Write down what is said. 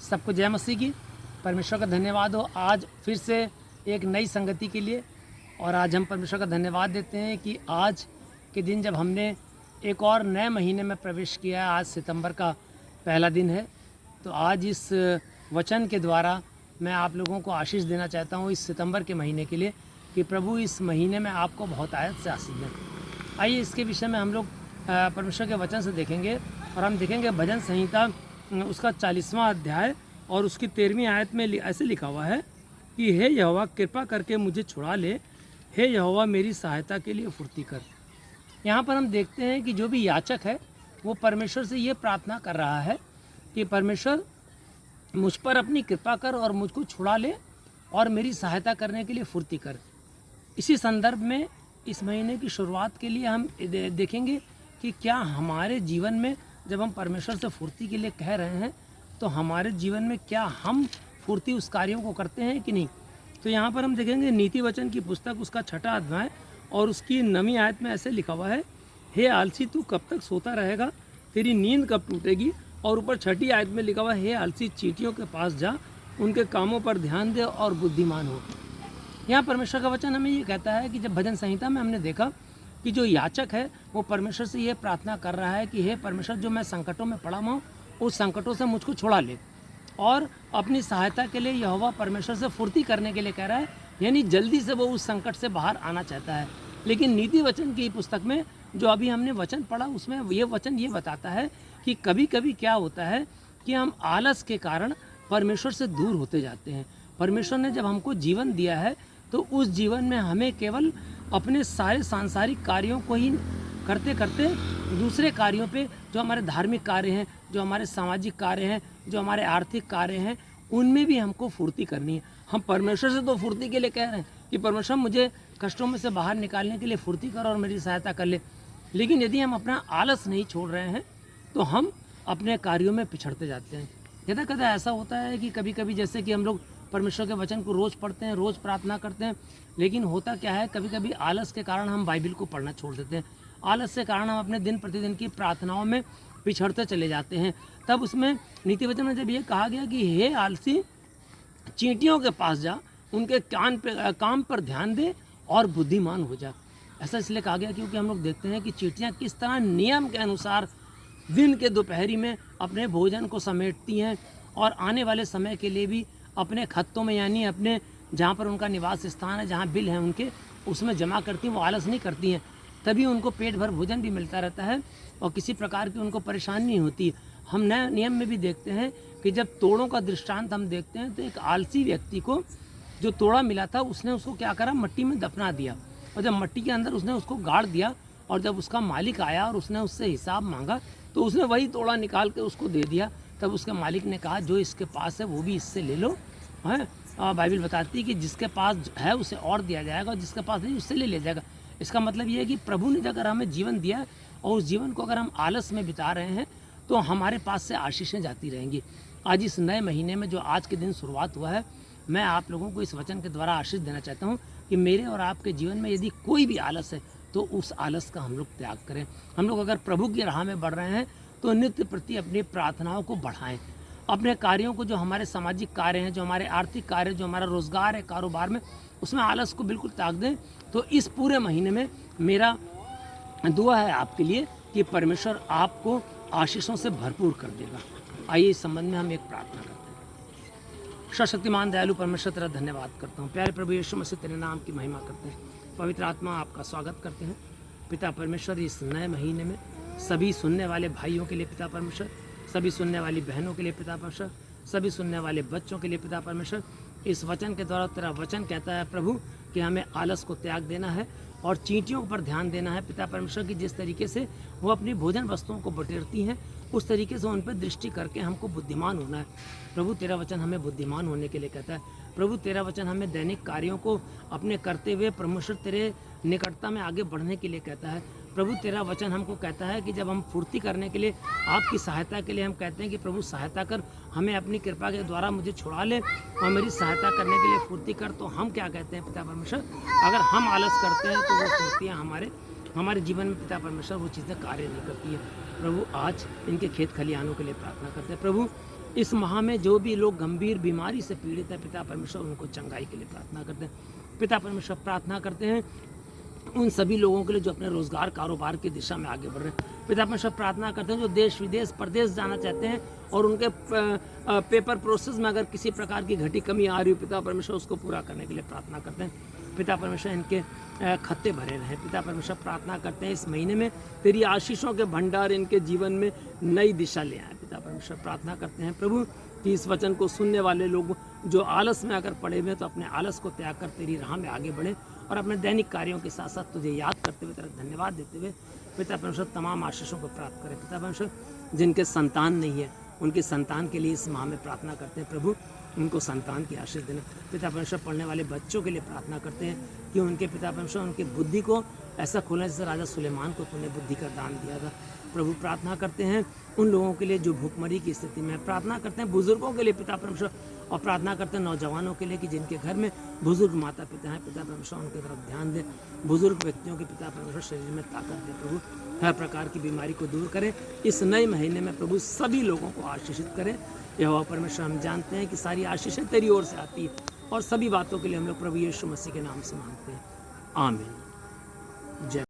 सबको जय मसीह की। परमेश्वर का धन्यवाद हो आज फिर से एक नई संगति के लिए। और आज हम परमेश्वर का धन्यवाद देते हैं कि आज के दिन जब हमने एक और नए महीने में प्रवेश किया है, आज सितंबर का पहला दिन है। तो आज इस वचन के द्वारा मैं आप लोगों को आशीष देना चाहता हूँ इस सितंबर के महीने के लिए कि प्रभु इस महीने में आपको बहुत आयत से आशीष दें। आइए इसके विषय में हम लोग परमेश्वर के वचन से देखेंगे और हम देखेंगे भजन संहिता उसका 40वां अध्याय और उसकी 13वीं आयत में ऐसे लिखा हुआ है कि हे यहोवा कृपा करके मुझे छुड़ा ले, हे यहोवा मेरी सहायता के लिए फुर्ती कर। यहाँ पर हम देखते हैं कि जो भी याचक है वो परमेश्वर से ये प्रार्थना कर रहा है कि परमेश्वर मुझ पर अपनी कृपा कर और मुझको छुड़ा ले और मेरी सहायता करने के लिए फुर्ती कर। इसी संदर्भ में इस महीने की शुरुआत के लिए हम देखेंगे कि क्या हमारे जीवन में जब हम परमेश्वर से फुर्ती के लिए कह रहे हैं तो हमारे जीवन में क्या हम फुर्ती उस कार्यों को करते हैं कि नहीं। तो यहाँ पर हम देखेंगे नीति वचन की पुस्तक उसका 6वां अध्याय और उसकी 9वीं आयत में ऐसे लिखा हुआ है, हे आलसी तू कब तक सोता रहेगा, तेरी नींद कब टूटेगी। और ऊपर 6ठी आयत में लिखा हुआ है, हे आलसी चींटियों के पास जा, उनके कामों पर ध्यान दे और बुद्धिमान हो। यहाँ परमेश्वर का वचन हमें ये कहता है कि जब भजन संहिता में हमने देखा कि जो याचक है वो परमेश्वर से ये प्रार्थना कर रहा है कि हे परमेश्वर जो मैं संकटों में पड़ा हूँ उस संकटों से मुझको छुड़ा ले, और अपनी सहायता के लिए यहोवा परमेश्वर से फुर्ती करने के लिए कह रहा है, यानी जल्दी से वो उस संकट से बाहर आना चाहता है। लेकिन नीति वचन की पुस्तक में जो अभी हमने वचन पढ़ा उसमें ये वचन ये बताता है कि कभी कभी क्या होता है कि हम आलस के कारण परमेश्वर से दूर होते जाते हैं। परमेश्वर ने जब हमको जीवन दिया है तो उस जीवन में हमें केवल अपने सारे सांसारिक कार्यों को ही करते करते दूसरे कार्यों पे, जो हमारे धार्मिक कार्य हैं, जो हमारे सामाजिक कार्य हैं, जो हमारे आर्थिक कार्य हैं, उनमें भी हमको फुर्ती करनी है। हम परमेश्वर से तो फुर्ती के लिए कह रहे हैं कि परमेश्वर मुझे कष्टों में से बाहर निकालने के लिए फुर्ती कर और मेरी सहायता कर ले, लेकिन यदि हम अपना आलस नहीं छोड़ रहे हैं तो हम अपने कार्यों में पिछड़ते जाते हैं। यदा कदा ऐसा होता है कि कभी कभी जैसे कि हम लोग परमेश्वर के वचन को रोज़ पढ़ते हैं, रोज़ प्रार्थना करते हैं, लेकिन होता क्या है कभी कभी आलस के कारण हम बाइबिल को पढ़ना छोड़ देते हैं। आलस के कारण हम अपने दिन प्रतिदिन की प्रार्थनाओं में पिछड़ते चले जाते हैं। तब उसमें नीति वचन में जब ये कहा गया कि हे आलसी चींटियों के पास जा, उनके काम पर ध्यान दे और बुद्धिमान हो जा। ऐसा इसलिए कहा गया क्योंकि हम लोग देखते हैं कि चींटियाँ किस तरह नियम के अनुसार दिन के दोपहरी में अपने भोजन को समेटती हैं और आने वाले समय के लिए भी अपने खत्तों में, यानी अपने जहाँ पर उनका निवास स्थान है, जहाँ बिल हैं उनके, उसमें जमा करती हैं। वो आलस नहीं करती हैं, तभी उनको पेट भर भोजन भी मिलता रहता है और किसी प्रकार की उनको परेशानी नहीं होती। हम नए नियम में भी देखते हैं कि जब तोड़ों का दृष्टांत हम देखते हैं तो एक आलसी व्यक्ति को जो तोड़ा मिला था उसने उसको क्या करा, मट्टी में दफना दिया, और जब मट्टी के अंदर उसने उसको गाड़ दिया और जब उसका मालिक आया और उसने उससे हिसाब मांगा तो उसने वही तोड़ा निकाल के उसको दे दिया। तब उसके मालिक ने कहा जो इसके पास है वो भी इससे ले लो, है। बाइबल बताती है कि जिसके पास है उसे और दिया जाएगा और जिसके पास नहीं उससे ले लिया जाएगा। इसका मतलब ये है कि प्रभु ने अगर हमें जीवन दिया है और उस जीवन को अगर हम आलस में बिता रहे हैं तो हमारे पास से आशीषें जाती रहेंगी। आज इस नए महीने में जो आज के दिन शुरुआत हुआ है, मैं आप लोगों को इस वचन के द्वारा आशीष देना चाहता हूँ कि मेरे और आपके जीवन में यदि कोई भी आलस है तो उस आलस का हम लोग त्याग करें। हम लोग अगर प्रभु की राह में बढ़ रहे हैं तो नित्य प्रति अपनी प्रार्थनाओं को बढ़ाएं। अपने कार्यों को, जो हमारे सामाजिक कार्य हैं, जो हमारे आर्थिक कार्य, जो हमारा रोज़गार है, कारोबार में, उसमें आलस को बिल्कुल त्याग दें। तो इस पूरे महीने में मेरा दुआ है आपके लिए कि परमेश्वर आपको आशीषों से भरपूर कर देगा। आइए इस संबंध में हम एक प्रार्थना करते हैं। सर्वशक्तिमान दयालु परमेश्वर तेरा धन्यवाद करता हूँ। प्यारे प्रभु यीशु मसीह तेरे नाम की महिमा करते हैं। पवित्र आत्मा आपका स्वागत करते हैं। पिता परमेश्वर इस नए महीने में सभी सुनने वाले भाइयों के लिए पिता परमेश्वर, सभी सुनने वाली बहनों के लिए पिता परमेश्वर, सभी सुनने वाले बच्चों के लिए पिता परमेश्वर, इस वचन के द्वारा तेरा वचन कहता है प्रभु कि हमें आलस को त्याग देना है और चींटियों पर ध्यान देना है पिता परमेश्वर की। जिस तरीके से वो अपनी भोजन वस्तुओं को बटेरती हैं उस तरीके से उन पर दृष्टि करके हमको बुद्धिमान होना है। प्रभु तेरा वचन हमें बुद्धिमान होने के लिए कहता है। प्रभु तेरा वचन हमें दैनिक कार्यों को अपने करते हुए परमेश्वर तेरे निकटता में आगे बढ़ने के लिए कहता है। प्रभु तेरा वचन हमको कहता है कि जब हम फुर्ती करने के लिए, आपकी सहायता के लिए हम कहते हैं कि प्रभु सहायता कर, हमें अपनी कृपा के द्वारा मुझे छुड़ा ले और मेरी सहायता करने के लिए फुर्ती कर, तो हम क्या कहते हैं पिता परमेश्वर, अगर हम आलस करते हैं तो वो फुर्तियाँ हमारे जीवन में पिता परमेश्वर वो चीज़ें कार्य नहीं करती है। प्रभु आज इनके खेत खलिहानों के लिए प्रार्थना करते हैं। प्रभु इस माह में जो भी लोग गंभीर बीमारी से पीड़ित है, पिता परमेश्वर उनको चंगाई के लिए प्रार्थना करते हैं। पिता परमेश्वर प्रार्थना करते हैं उन सभी लोगों के लिए जो अपने रोजगार कारोबार की दिशा में आगे बढ़ रहे हैं। पिता परमेश्वर प्रार्थना करते हैं जो देश विदेश परदेश जाना चाहते हैं और उनके पेपर प्रोसेस में अगर किसी प्रकार की घटी कमी आ रही हो, पिता परमेश्वर उसको पूरा करने के लिए प्रार्थना करते हैं। पिता परमेश्वर इनके खत्ते भरे रहें। पिता परमेश्वर प्रार्थना करते हैं इस महीने में तेरी आशीषों के भंडार इनके जीवन में नई दिशा ले आए। पिता परमेश्वर प्रार्थना करते हैं प्रभु कि इस वचन को सुनने वाले लोग जो आलस में अगर पड़े हुए तो अपने आलस को त्याग कर तेरी राह में आगे बढ़े और अपने दैनिक कार्यों के साथ साथ तुझे याद करते हुए तेरा धन्यवाद देते हुए पिता परमेश्वर तमाम आशीषों को प्राप्त करें। पिता परमेश्वर जिनके संतान नहीं है उनके संतान के लिए इस माह में प्रार्थना करते हैं प्रभु उनको संतान की आशीष देना। पिता परमेश्वर पढ़ने वाले बच्चों के लिए प्रार्थना करते हैं कि उनके पिता परमेश्वर उनकी बुद्धि को ऐसा खोलना जैसे राजा सुलेमान को तूने बुद्धि का दान दिया था। प्रभु प्रार्थना करते हैं उन लोगों के लिए जो भूखमरी की स्थिति में, प्रार्थना करते हैं बुजुर्गों के लिए पिता परमेश्वर, और प्रार्थना करते हैं नौजवानों के लिए कि जिनके घर में बुजुर्ग माता पिता हैं, पिता परमेश्वर उनकी तरफ ध्यान दे। बुजुर्ग व्यक्तियों के पिता परमेश्वर शरीर में ताकत दे प्रभु, हर प्रकार की बीमारी को दूर करें। इस नए महीने में प्रभु सभी लोगों को आशीषित करें। यहोवा परमेश्वर हम जानते हैं कि सारी आशीषें तेरी ओर से आती है और सभी बातों के लिए हम लोग प्रभु यीशु मसीह के नाम से मांगते हैं, आमीन। जय